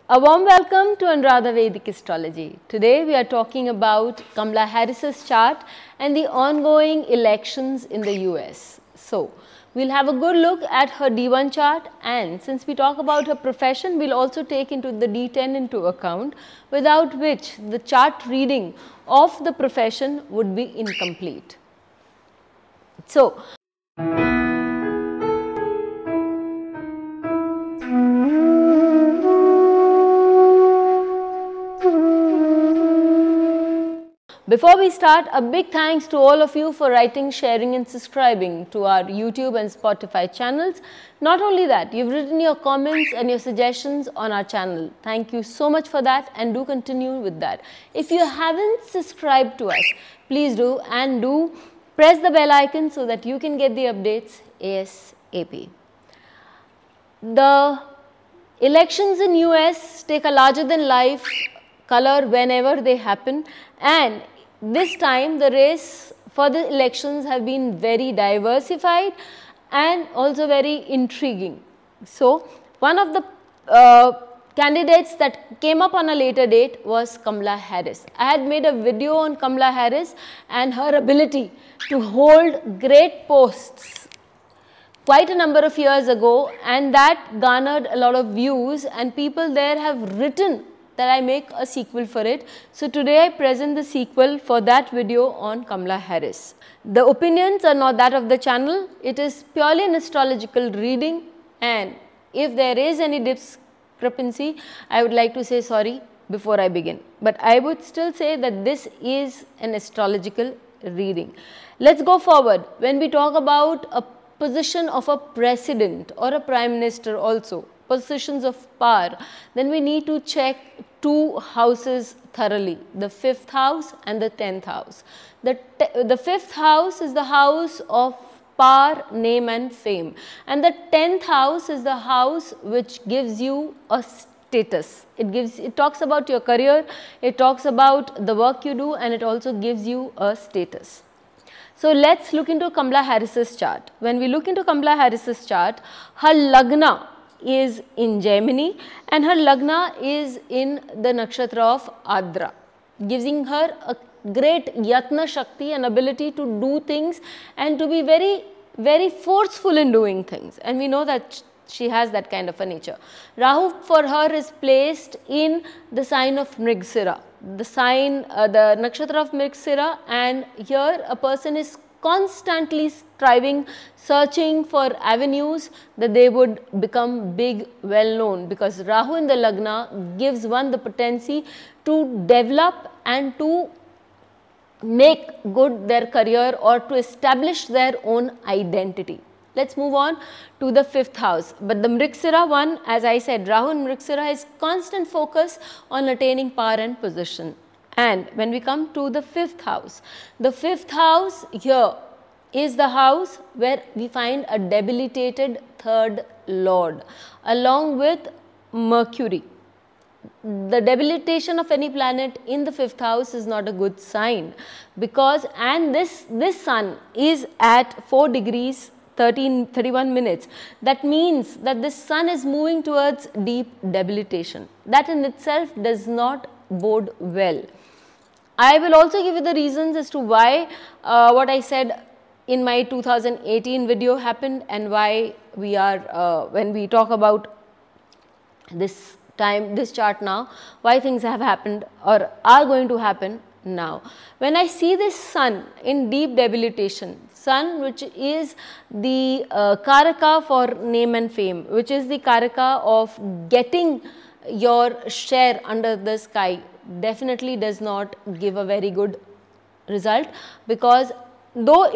A warm welcome to Anuradha Vedic Astrology. Today we are talking about Kamala Harris's chart and the ongoing elections in the US. So, we'll have a good look at her D1 chart, and since we talk about her profession, we'll also take into the D10 into account, without which the chart reading of the profession would be incomplete. So, before we start, a big thanks to all of you for writing, sharing and subscribing to our YouTube and Spotify channels. Not only that, you've written your comments and your suggestions on our channel. Thank you so much for that, and do continue with that. If you haven't subscribed to us, please do, and do press the bell icon so that you can get the updates ASAP. The elections in US take a larger than life color whenever they happen, and this time the race for the elections have been very diversified and also very intriguing. So, one of the candidates that came up on a later date was Kamala Harris. I had made a video on Kamala Harris and her ability to hold great posts quite a number of years ago, and that garnered a lot of views, and people there have written that I make a sequel for it. So, today I present the sequel for that video on Kamala Harris. The opinions are not that of the channel, it is purely an astrological reading, and if there is any discrepancy, I would like to say sorry before I begin. But I would still say that this is an astrological reading. Let's go forward. When we talk about a position of a president or a prime minister also, positions of power, then we need to check two houses thoroughly, the 5th house and the 10th house. The 5th house is the house of power, name and fame, and the 10th house is the house which gives you a status. It talks about your career, it talks about the work you do, and it also gives you a status. So, let's look into Kamala Harris's chart. When we look into Kamala Harris's chart, her Lagna is in Gemini and her Lagna is in the Nakshatra of Adra, giving her a great Yatna Shakti and ability to do things and to be very forceful in doing things, and we know that she has that kind of a nature. Rahu for her is placed in the sign of Mrigasira, the Nakshatra of Mrigasira, and here a person is constantly striving, searching for avenues that they would become big, well known, because Rahu in the Lagna gives one the potency to develop and to make good their career or to establish their own identity. Let's move on to the 5th house. But the Mrigasira one, as I said, Rahu in Mrigasira has constant focus on attaining power and position. And when we come to the 5th house, the 5th house here is the house where we find a debilitated 3rd lord along with Mercury. The debilitation of any planet in the 5th house is not a good sign, because this sun is at 4 degrees 31 minutes. That means that this sun is moving towards deep debilitation. That in itself does not bode well. I will also give you the reasons as to why what I said in my 2018 video happened, and why we are when we talk about this chart now, why things have happened or are going to happen now. When I see this sun in deep debilitation, sun which is the Karaka for name and fame, which is the Karaka of getting your share under the sky, definitely does not give a very good result, because though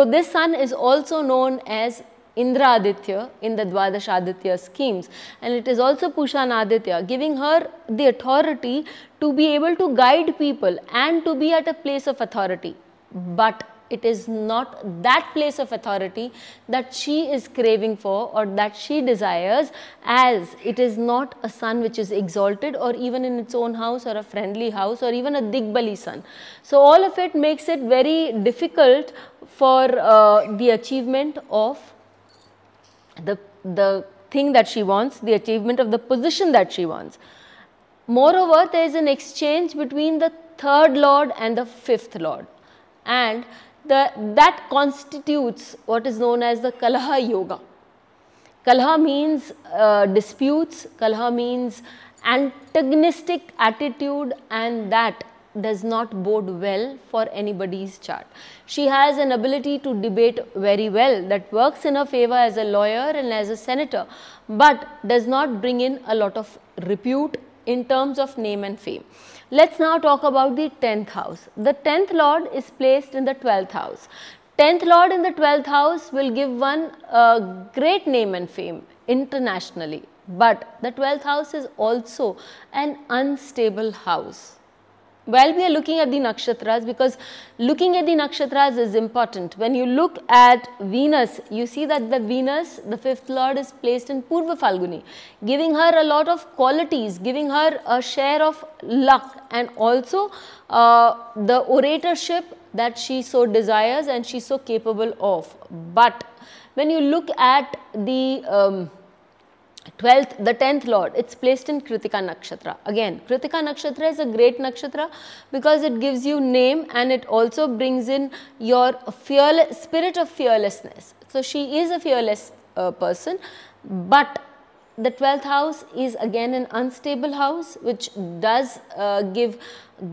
this sun is also known as Indra Aditya in the Dwadash Aditya schemes, and it is also Pushan Aditya, giving her the authority to be able to guide people and to be at a place of authority. But it is not that place of authority that she is craving for or that she desires, as it is not a sun which is exalted or even in its own house or a friendly house or even a Digbali sun. So, all of it makes it very difficult for the achievement of the thing that she wants, the achievement of the position that she wants. Moreover, there is an exchange between the third lord and the fifth lord, and that constitutes what is known as the Kalaha Yoga. Kalaha means disputes, Kalaha means antagonistic attitude, and that does not bode well for anybody's chart. She has an ability to debate very well that works in her favor as a lawyer and as a senator, but does not bring in a lot of repute in terms of name and fame. Let's now talk about the 10th house. The 10th lord is placed in the 12th house. 10th lord in the 12th house will give one a great name and fame internationally, but the 12th house is also an unstable house. While we are looking at the nakshatras, because looking at the nakshatras is important. When you look at Venus, you see that the Venus, the fifth lord, is placed in Purva Falguni, giving her a lot of qualities, giving her a share of luck, and also the oratorship that she so desires and she is so capable of. But when you look at the 10th lord, it's placed in Kritika Nakshatra. Again, Kritika Nakshatra is a great nakshatra because it gives you name and it also brings in your spirit of fearlessness. So, she is a fearless person, but the 12th house is again an unstable house which does give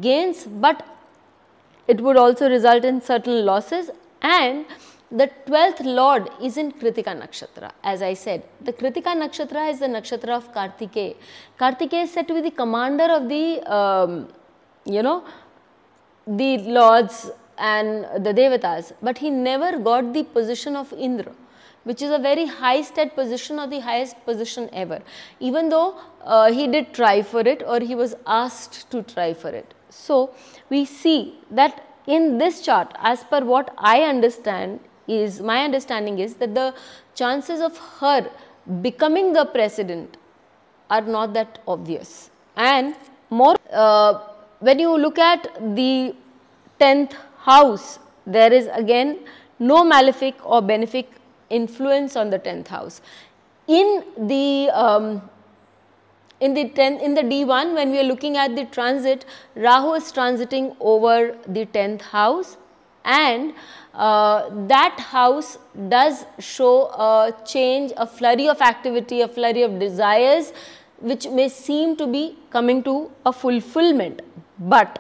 gains, but it would also result in certain losses. And the 12th lord is in Kritika Nakshatra. As I said, the Kritika Nakshatra is the nakshatra of Kartikeya. Kartikeya is said to be the commander of the, the lords and the devatas, but he never got the position of Indra, which is a very high state position or the highest position ever, even though he did try for it or he was asked to try for it. So, we see that in this chart, as per what I understand, my understanding is that the chances of her becoming the president are not that obvious. And more, when you look at the 10th house, there is again no malefic or benefic influence on the 10th house. In the D1, when we are looking at the transit, Rahu is transiting over the 10th house, and that house does show a change, a flurry of activity, a flurry of desires which may seem to be coming to a fulfillment. But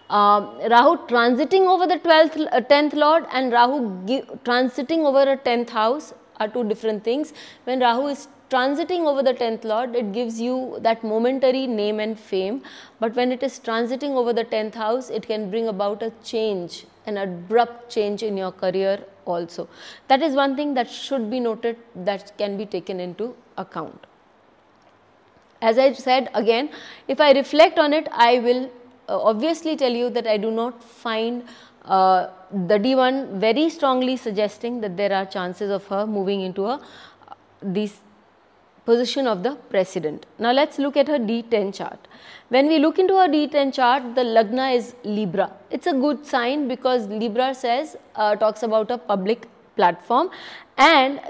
Rahu transiting over the 10th lord and Rahu transiting over a 10th house are two different things. When Rahu is transiting over the 10th lord, it gives you that momentary name and fame, but when it is transiting over the 10th house, it can bring about a change, an abrupt change in your career also. That is one thing that should be noted, that can be taken into account. As I said again, if I reflect on it, I will obviously tell you that I do not find the D1 very strongly suggesting that there are chances of her moving into this position of the president. Now, let us look at her D10 chart. When we look into her D10 chart, the Lagna is Libra. It is a good sign because Libra says, talks about a public platform, and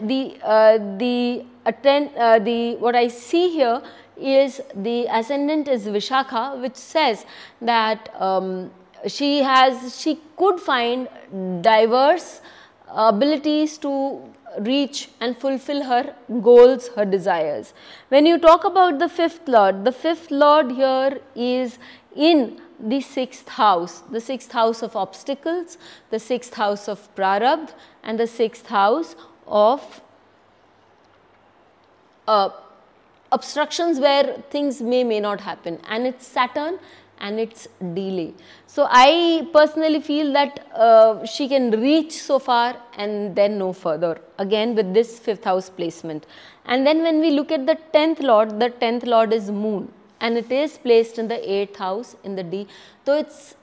what I see here is the ascendant is Vishakha, which says that she could find diverse abilities to reach and fulfill her goals, her desires. When you talk about the fifth lord here is in the 6th house, the 6th house of obstacles, the 6th house of prarabdha, and the 6th house of obstructions where things may not happen, and it's Saturn and it's delay. So, I personally feel that she can reach so far and then no further, again with this 5th house placement. And then when we look at the 10th lord is moon, and it is placed in the 8th house in the D, though it's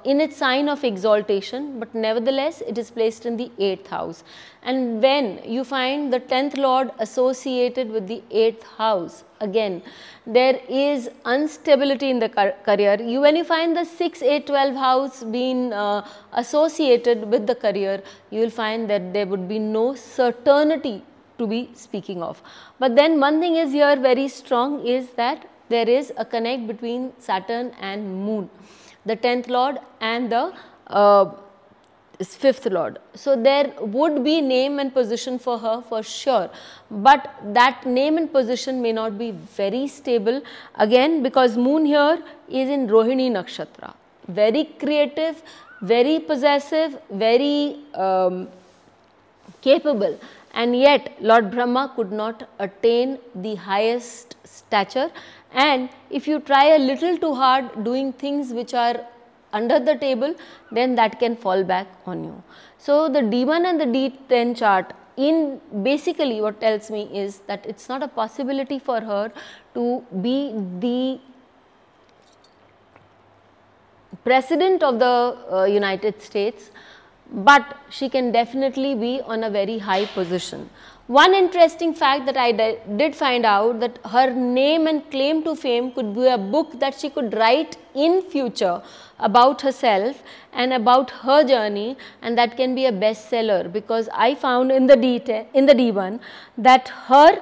in its sign of exaltation, but nevertheless it is placed in the 8th house. And when you find the 10th lord associated with the 8th house, again there is instability in the career. When you find the 6, 8, 12 house being associated with the career, you will find that there would be no certainty to be speaking of. But then one thing is here very strong is that there is a connect between Saturn and Moon, the 10th lord and the 5th lord. So there would be name and position for her for sure, but that name and position may not be very stable, again because Moon here is in Rohini Nakshatra, very creative, very possessive, very capable, and yet Lord Brahma could not attain the highest stature, and if you try a little too hard doing things which are under the table, then that can fall back on you. So the D1 and the D10 chart in basically what tells me is that it's not a possibility for her to be the president of the United States, but she can definitely be on a very high position. One interesting fact that I did find out, that her name and claim to fame could be a book that she could write in future about herself and about her journey, and that can be a bestseller, because I found in the D1 that her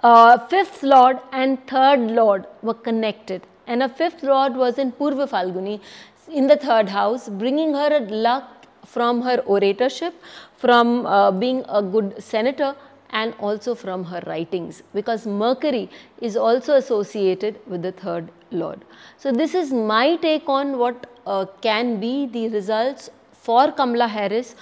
5th lord and 3rd lord were connected, and her 5th lord was in Purva Falguni in the 3rd house, bringing her a luck from her oratorship, from being a good senator, and also from her writings, because Mercury is also associated with the 3rd lord. So this is my take on what can be the results for Kamala Harris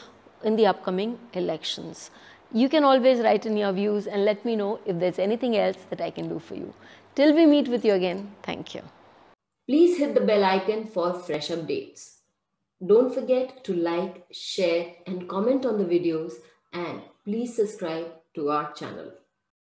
in the upcoming elections. You can always write in your views and let me know if there's anything else that I can do for you. Till we meet with you again, thank you. Please hit the bell icon for fresh updates. Don't forget to like, share and comment on the videos, and please subscribe to our channel.